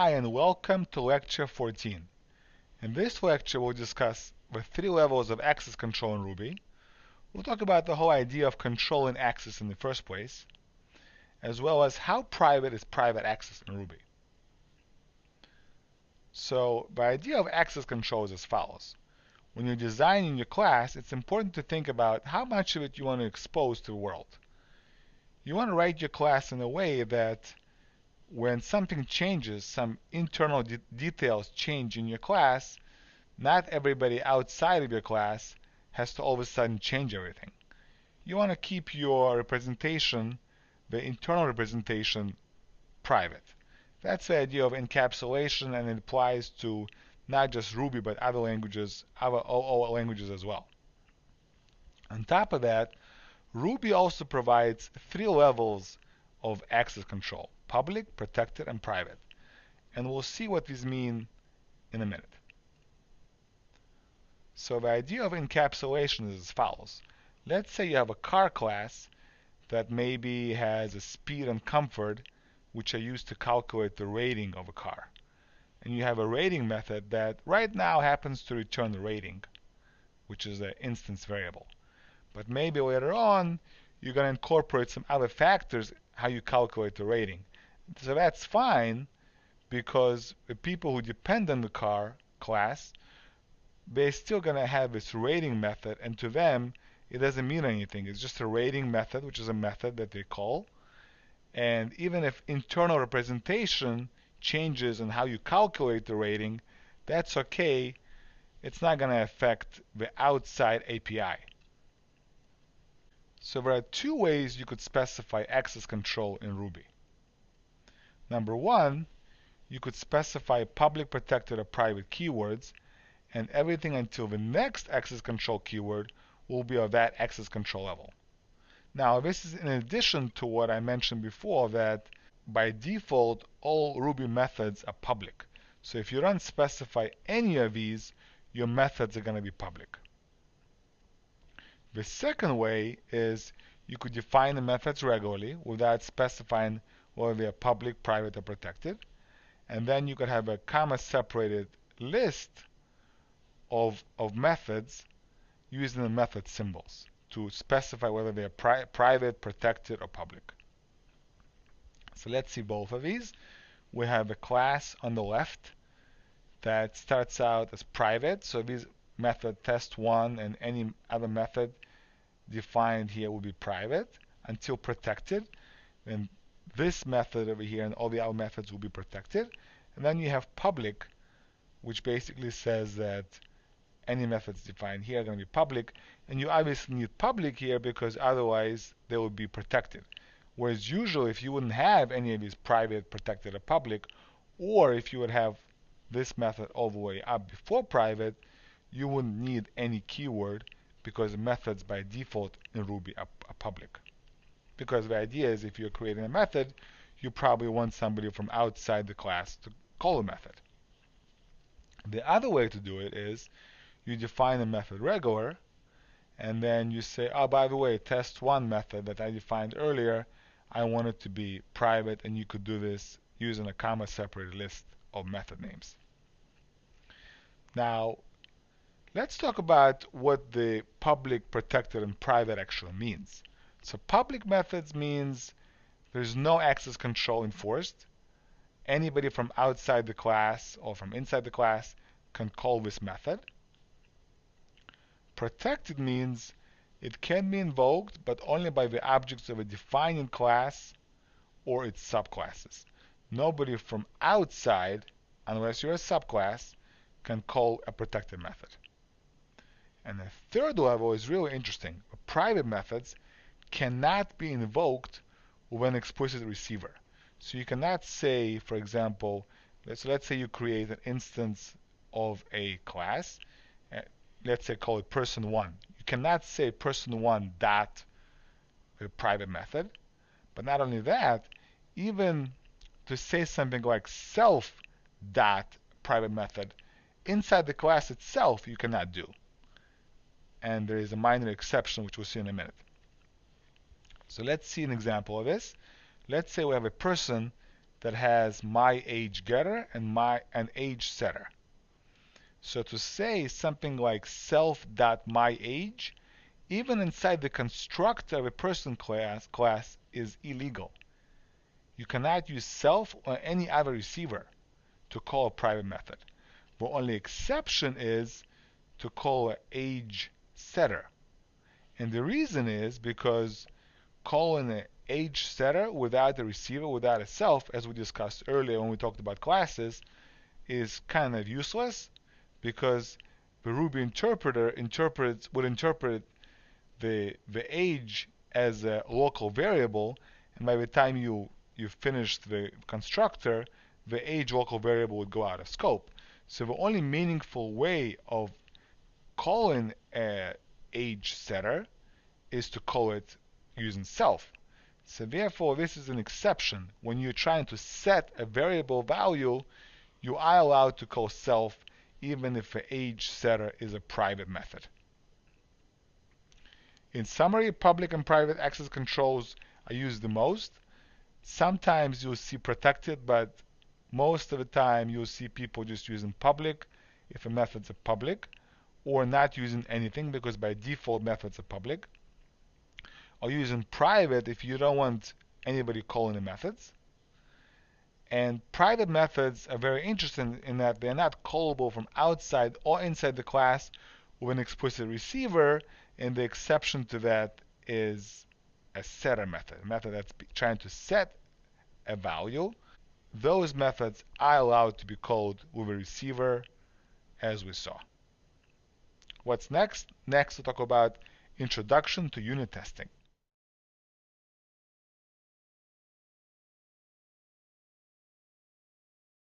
Hi and welcome to lecture 14. In this lecture we'll discuss the three levels of access control in Ruby. We'll talk about the whole idea of controlling access in the first place, as well as how private is private access in Ruby. So the idea of access control is as follows. When you're designing your class, it's important to think about how much of it you want to expose to the world. You want to write your class in a way that when something changes, some internal details change in your class, not everybody outside of your class has to all of a sudden change everything. You want to keep your representation, the internal representation, private. That's the idea of encapsulation, and it applies to not just Ruby but other languages, other OO languages as well. On top of that, Ruby also provides three levels of access control: public, protected, and private. And we'll see what these mean in a minute. So the idea of encapsulation is as follows. Let's say you have a car class that maybe has a speed and comfort, which are used to calculate the rating of a car. And you have a rating method that right now happens to return the rating, which is an instance variable. But maybe later on, you're going to incorporate some other factors how you calculate the rating. So that's fine, because the people who depend on the car class, they're still going to have this rating method, and to them, it doesn't mean anything. It's just a rating method, which is a method that they call. And even if internal representation changes in how you calculate the rating, that's okay. It's not going to affect the outside API. So there are two ways you could specify access control in Ruby. Number one, you could specify public, protected, or private keywords, and everything until the next access control keyword will be of that access control level. Now, this is in addition to what I mentioned before, that by default, all Ruby methods are public. So if you don't specify any of these, your methods are going to be public. The second way is you could define the methods regularly without specifying whether they are public, private, or protected. And then you could have a comma-separated list of methods using the method symbols to specify whether they are private, protected, or public. So let's see both of these. We have a class on the left that starts out as private. So this method test1 and any other method defined here will be private until protected. And this method over here and all the other methods will be protected. And then you have public, which basically says that any methods defined here are going to be public. And you obviously need public here because otherwise they will be protected. Whereas usually if you wouldn't have any of these private, protected, or public, or if you would have this method all the way up before private, you wouldn't need any keyword because the methods by default in Ruby are public. Because the idea is if you're creating a method, you probably want somebody from outside the class to call the method. The other way to do it is you define a method regular, and then you say, oh, by the way, test1 method that I defined earlier, I want it to be private, and you could do this using a comma-separated list of method names. Now, let's talk about what the public, protected, and private actually means. So public methods means there's no access control enforced. Anybody from outside the class or from inside the class can call this method. Protected means it can be invoked, but only by the objects of a defining class or its subclasses. Nobody from outside, unless you're a subclass, can call a protected method. And the third level is really interesting. Private methods cannot be invoked with an explicit receiver. So you cannot say, for example, let's say you create an instance of a class. Let's say call it person1. You cannot say person1 dot a private method. But not only that, even to say something like self dot private method inside the class itself you cannot do. And there is a minor exception which we'll see in a minute. So let's see an example of this. Let's say we have a person that has my age getter and age setter. So to say something like self.myAge, even inside the constructor of a person class is illegal. You cannot use self or any other receiver to call a private method. The only exception is to call an age setter. And the reason is because calling an age setter without a receiver, without a self, as we discussed earlier when we talked about classes, is kind of useless because the Ruby interpreter would interpret the age as a local variable, and by the time you finished the constructor, the age local variable would go out of scope. So the only meaningful way of calling a age setter is to call it using self. So therefore, this is an exception. When you're trying to set a variable value, you are allowed to call self even if the age setter is a private method. In summary, public and private access controls are used the most. Sometimes you'll see protected, but most of the time you'll see people just using public if a method's a public, or not using anything because by default methods are public, or using private if you don't want anybody calling the methods. And private methods are very interesting in that they're not callable from outside or inside the class with an explicit receiver, and the exception to that is a setter method, a method that's trying to set a value. Those methods are allowed to be called with a receiver, as we saw. What's next? Next, we'll talk about introduction to unit testing.